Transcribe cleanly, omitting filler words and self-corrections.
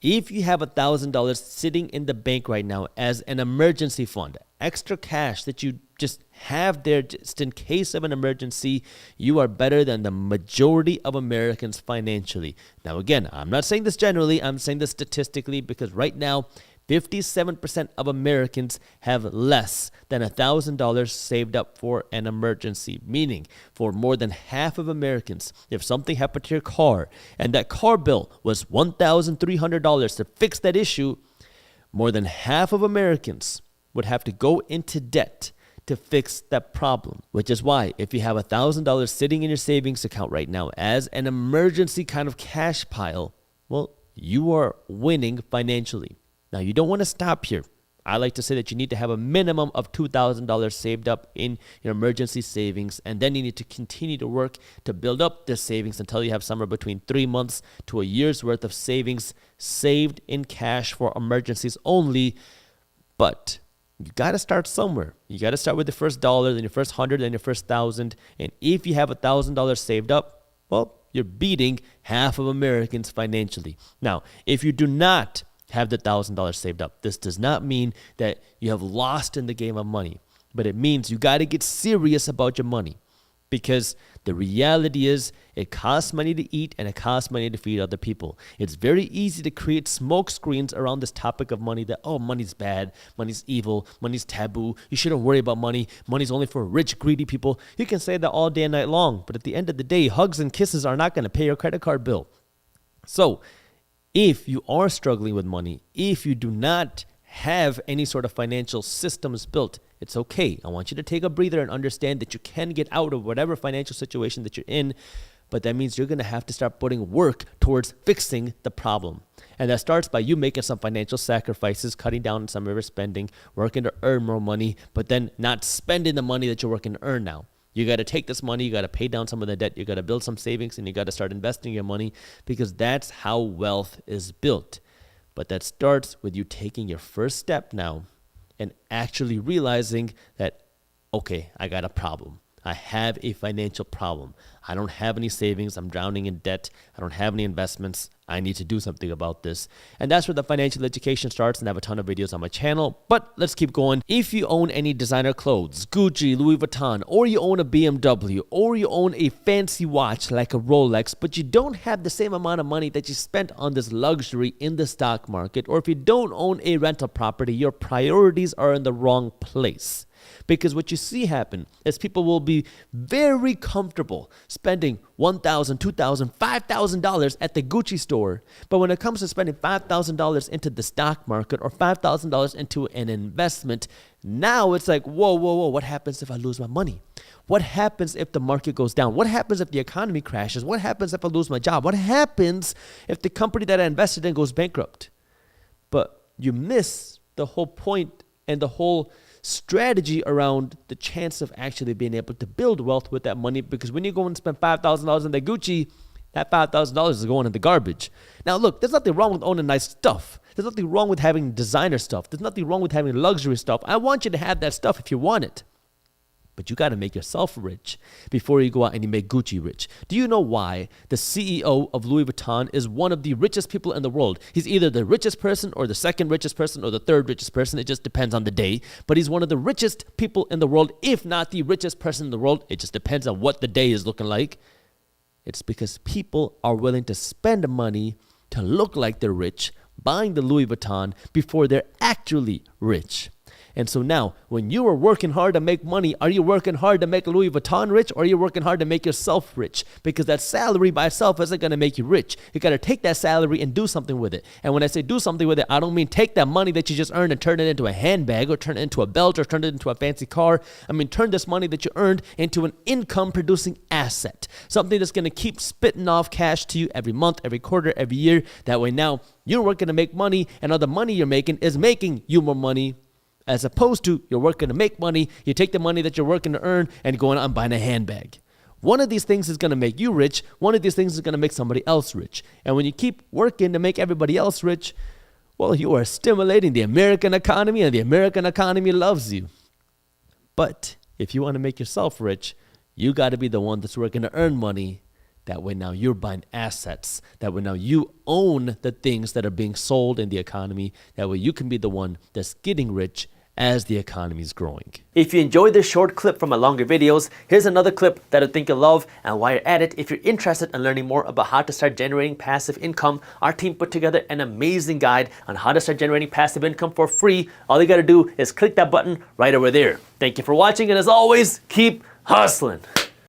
If you have $1,000 sitting in the bank right now as an emergency fund, extra cash that you just have there just in case of an emergency, you are better than the majority of Americans financially. Now, again, I'm not saying this generally, I'm saying this statistically, because right now, 57% of Americans have less than $1,000 saved up for an emergency, meaning for more than half of Americans, if something happened to your car and that car bill was $1,300 to fix that issue, more than half of Americans would have to go into debt to fix that problem, which is why if you have $1,000 sitting in your savings account right now as an emergency kind of cash pile, well, you are winning financially. Now, you don't want to stop here. I like to say that you need to have a minimum of $2,000 saved up in your emergency savings, and then you need to continue to work to build up this savings until you have somewhere between 3 months to a year's worth of savings saved in cash for emergencies only. But you got to start somewhere. You got to start with the first dollar, then your first 100, then your first 1,000. And if you have $1,000 saved up, well, you're beating half of Americans financially. Now, if you do not have the $1,000 saved up, this does not mean that you have lost in the game of money, but it means you got to get serious about your money, because the reality is it costs money to eat and it costs money to feed other people. It's very easy to create smoke screens around this topic of money that, oh, money's bad, money's evil, money's taboo, you shouldn't worry about money, money's only for rich, greedy people. You can say that all day and night long, but at the end of the day, hugs and kisses are not going to pay your credit card bill. So if you are struggling with money, if you do not have any sort of financial systems built, it's okay. I want you to take a breather and understand that you can get out of whatever financial situation that you're in, but that means you're going to have to start putting work towards fixing the problem. And that starts by you making some financial sacrifices, cutting down on some of your spending, working to earn more money, but then not spending the money that you're working to earn now. You got to take this money, you got to pay down some of the debt, you got to build some savings, and you got to start investing your money, because that's how wealth is built. But that starts with you taking your first step now and actually realizing that, okay, I got a problem. I have a financial problem. I don't have any savings. I'm drowning in debt. I don't have any investments. I need to do something about this. And that's where the financial education starts, and I have a ton of videos on my channel. But let's keep going. If you own any designer clothes, Gucci, Louis Vuitton, or you own a BMW, or you own a fancy watch like a Rolex, but you don't have the same amount of money that you spent on this luxury in the stock market, or if you don't own a rental property, your priorities are in the wrong place. Because what you see happen is people will be very comfortable spending $1,000, $2,000, $5,000 at the Gucci store. But when it comes to spending $5,000 into the stock market or $5,000 into an investment, now it's like, whoa, what happens if I lose my money? What happens if the market goes down? What happens if the economy crashes? What happens if I lose my job? What happens if the company that I invested in goes bankrupt? But you miss the whole point and the whole strategy around the chance of actually being able to build wealth with that money, because when you go and spend $5,000 on the Gucci, that $5,000 is going in the garbage. Now, look, there's nothing wrong with owning nice stuff. There's nothing wrong with having designer stuff. There's nothing wrong with having luxury stuff. I want you to have that stuff if you want it. But you got to make yourself rich before you go out and you make Gucci rich. Do you know why the CEO of Louis Vuitton is one of the richest people in the world? He's either the richest person or the second richest person or the third richest person. It just depends on the day. But he's one of the richest people in the world, if not the richest person in the world. It just depends on what the day is looking like. It's because people are willing to spend money to look like they're rich, buying the Louis Vuitton before they're actually rich. And so now, when you are working hard to make money, are you working hard to make Louis Vuitton rich, or are you working hard to make yourself rich? Because that salary by itself isn't going to make you rich. You got to take that salary and do something with it. And when I say do something with it, I don't mean take that money that you just earned and turn it into a handbag, or turn it into a belt, or turn it into a fancy car. I mean, turn this money that you earned into an income-producing asset, something that's going to keep spitting off cash to you every month, every quarter, every year. That way now, you're working to make money, and all the money you're making is making you more money. As opposed to you're working to make money, you take the money that you're working to earn and going out and buying a handbag. One of these things is going to make you rich. One of these things is going to make somebody else rich. And when you keep working to make everybody else rich, well, you are stimulating the American economy, and the American economy loves you. But if you want to make yourself rich, you got to be the one that's working to earn money That way now you're buying assets. That way now you own the things that are being sold in the economy. That way you can be the one that's getting rich as the economy is growing. If you enjoyed this short clip from my longer videos, here's another clip that I think you'll love. And while you're at it, if you're interested in learning more about how to start generating passive income, our team put together an amazing guide on how to start generating passive income for free. All you got to do is click that button right over there. Thank you for watching, and as always, keep hustling.